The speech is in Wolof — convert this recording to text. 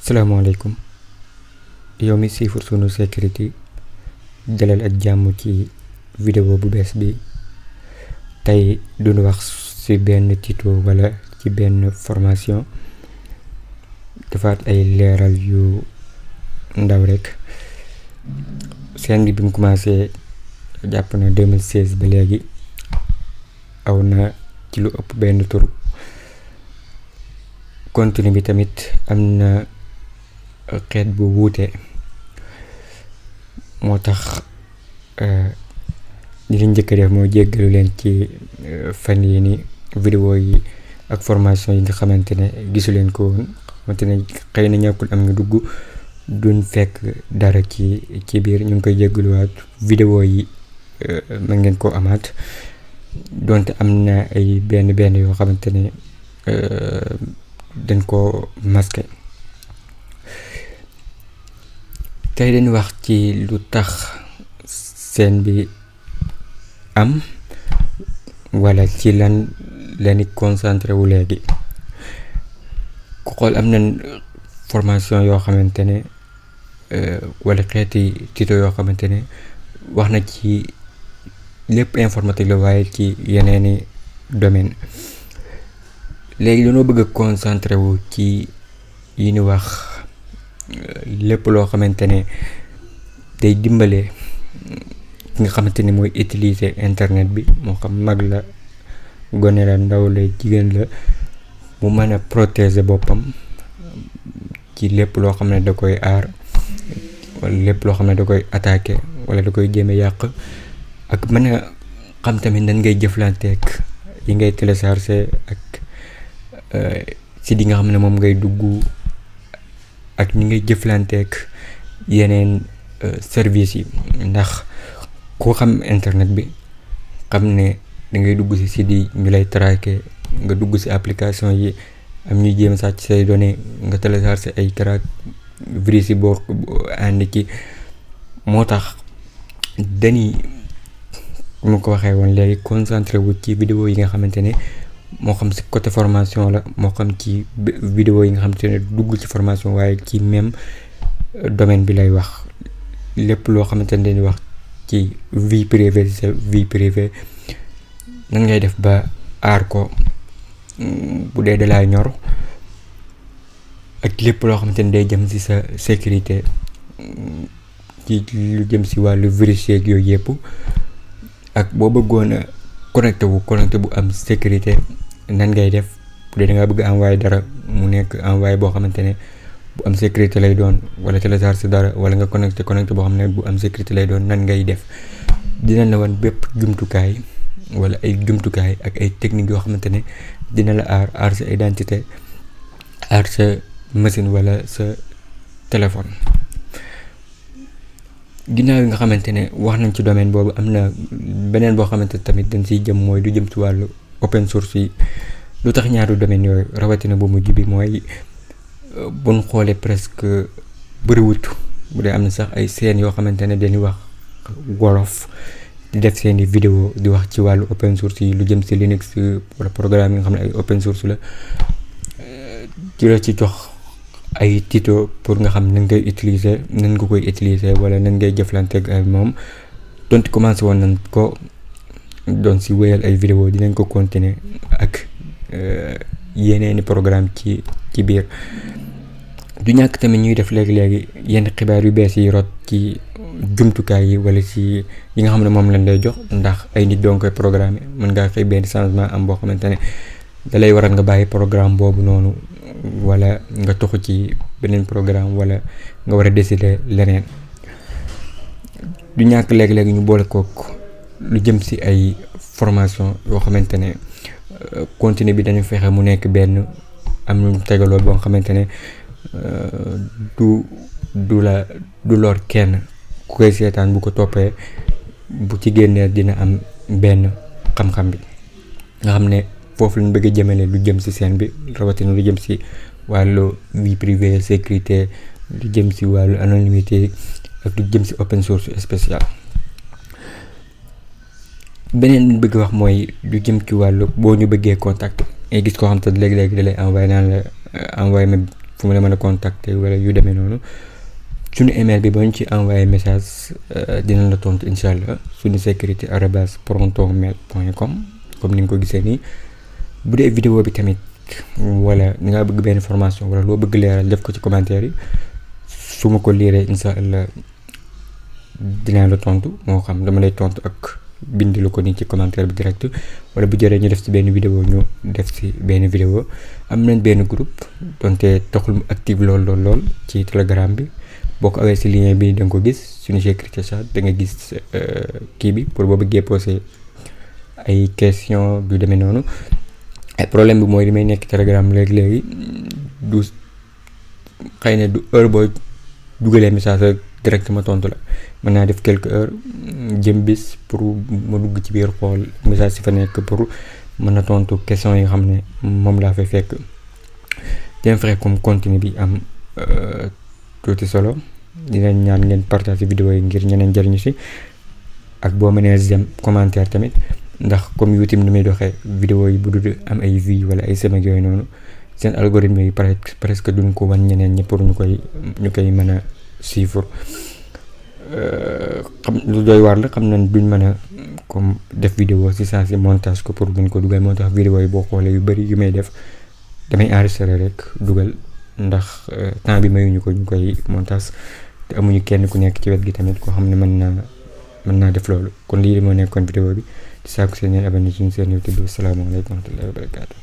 salaamaaleykum yow mi siifur Sunu Sécurité dalal ak jàmm ci vidéo bu bees bi. tey duñu wax ci benn tuto wala ci benn formation, defaat ay leeral yu ndaw rek. Chaîne bi mu commencé jàpp na 2016 ba léegi aw na ci lu ëpp benn tur. Contenu bi tamit am na xeet bu wuute, moo tax li ñu njëkk a def mooy jéggalu leen ci fan yi ni vidéo yi ak formation yi nga xamante ne gisu leen ko woon, xamante ne xëy na ñàkkul am nga dugg duñ fekk dara ci biir. ñu ngi koy jéggaluwaat. vidéo yi mën ngeen koo amaat, donte am na ay benn yoo xamante ne dañ ko masqué. tey dañu wax ci lu tax scène bi am wala ci lan lañu concentré wu léegi. ku xool am na formation yoo xamante ne wala xeeti tuto yoo xamante ne wax na ci lépp informatique la, waaye ci yeneeni domaine. léegi dañoo bëgg a concentré wu ci yi ñu wax lépp loo xamante ne day dimbale ki nga xamante ne mooy utiliser internet bi, moo xam mag la, gone la, ndaw la, jigéen la, mu mën a protéger boppam ci lépp loo xam ne da koy aar wala lépp loo xam ne da koy attaquer wala da koy jéem a yàq, ak mën a xam tamit nan ngay jëflanteek yi ngay télécharger ak si di nga xam ne moom ngay dugg, ak ni ngay jëflanteek yeneen service yi. ndax koo xam internet bi xam ne da ngay dugg si site yi ñu lay traquer, nga dugg si application yi am ñuy jéem sàcc say données, nga télécharger ay crack virus yi boo ànd ci. moo tax dañuy mu ko waxee woon léegi concentré wu ci vidéo yi nga xamante ne moo xam si côté formation la, moo xam ci vidéo yi nga xamante ne dugg ci formation waaye ci même domaine bi lay wax. lépp loo xamante ne dañuy wax ci vie privée, sa vie privée nan ngay def ba aar ko bu dee dalaa ñor, ak lépp loo xamante ne day jëm ci sa sécurité ci lu jëm ci wàllu virus yeeg yooyu yëpp. ak boo bëggoon a connecté bu am sécurité nan ngay def bu dee da nga bëgg envoyé dara mu nekk envoyé boo xamante ne bu am sécurité lay doon, wala télécharger dara wala nga connecté boo xam ne bu am sécurité lay doon, nan ngay def. dinañ la wan bépp jumtukaay wala ay jumtukaay ak ay techniques yoo xamante ne dina la aar sa identité, aar sa machine wala sa téléphone. ginnaaw yi nga xamante ne wax nañ ci domaine boobu, am na beneen boo xamante tamit dañ siy jëm, mooy du jëm ci wàllu open source yi. lu tax ñaari domaine yooyu rawatina bu mujj bi mooy buñ xoolee presque bëriwut, bu dee am na sax ay chaînes yoo xamante ne dañuy wax wolof di def seeni vidéo di wax ci wàllu open source yi, lu jëm ci Linux wala programme yi nga xam ne ay open source la, di la ci jox ay tuto pour nga xam nan ngay utiliser, nan nga koy utiliser wala nan ngay jëflanteeg ak moom. donte commencé woon nañ ko doon si wéyal ay vidéo, dinañ ko continuer ak yeneeni programme ci biir. du ñàkk tamit ñuy def léegi yenn xibaar yu bees yi rot ci jumtukaay yi wala ci yi nga xam ne moom lañ lay jox, ndax ay nit doon koy programmer. mën ngaa xëy benn changement am boo xamante ne da lay waral nga bàyyi programme boobu noonu, wala nga toxu ci beneen programme, wala nga war a décider leneen. du ñàkk léegi ñu boole kook lu jëm ci ay formation yoo xamante ne contenu bi dañu fexe mu nekk benn, am ñu tegaloo boo xamante ne du lor kenn ku koy seetaan. bu ko toppee bu ci génnee dina am benn xam-xam bi nga xam ne foofu lañ bëgg a jëmale lu jëm ci scène bi, rawatina lu jëm ci wàllu vie privée, sécurité, lu jëm ci wàllu anonymité ak lu jëm ci open source spécial. beneen bi bëgg wax mooy lu jëm ci wàllu boo ñu bëggee contact, ay gis koo xam te léegi-léegi da lay envoyé naan la envoyé ma fu mu la mën a contacter wala yu demee noonu suñu email bi ba ñu ci envoyé message dinañ la tontu incha allah suñu sécurité@protonmail.com comme ni nga ko gisee nii. bu dee vidéo bi tamit wala ni nga bëgg benn formation wala loo bëgg leeral def ko ci commentaire yi su ma ko liiree incha allah dinaa la tontu moo xam dama lay tontu ak bindi lu ko nii ci commentaire bi direct wala bu jëree ñu def ci benn vidéo ñu def ci benn vidéo. am nañ benn groupe donte taxul mu active lool ci telegram bi boo ko awee ci lien bi da nga ko gis suñu sécurité chat da nga gis kii bi pour boo bëggee poser ay question du demee noonu. problème bi mooy li may nekk telegram léegi du xëy na du heure boo dugalee message directement tontu la mën naa def quelques heures jëm bis pour ma dugg ci biir xool message si fa nekk pour mën a tontu question yi nga xam ne moom laa fay fekk. bien vrai comme contenu bi am tuuti solo dinañ ñaan ngeen partager vidéo yi ngir ñeneen jariñu si ak boo mënee jëm commentaire tamit. ndax comme YouTube ni muy doxee vidéo yi bu dul am ay vues wala ay semaines yooyu noonu seen algorithme yi presque duñ ko wan ñeneen ñi pour ñu koy mën a suivre xam lu doy waar la xam nañ duñ mën a comme def vidéo si saa si montage ko pour gën ko dugal moo tax vidéo yi boo xoolee yu bari yu may def damay enregistrer rek dugal ndax temps bi mayuñu ko ñu koy montage te amuñu kenn ku nekk ci wet gi tamit koo xam ne mën naa def loolu kon lii moo nekkoon vidéo bi. Saako seen abonné ci seen YouTube bi salaamaaleykum wa rahmatullahi wa barakaatu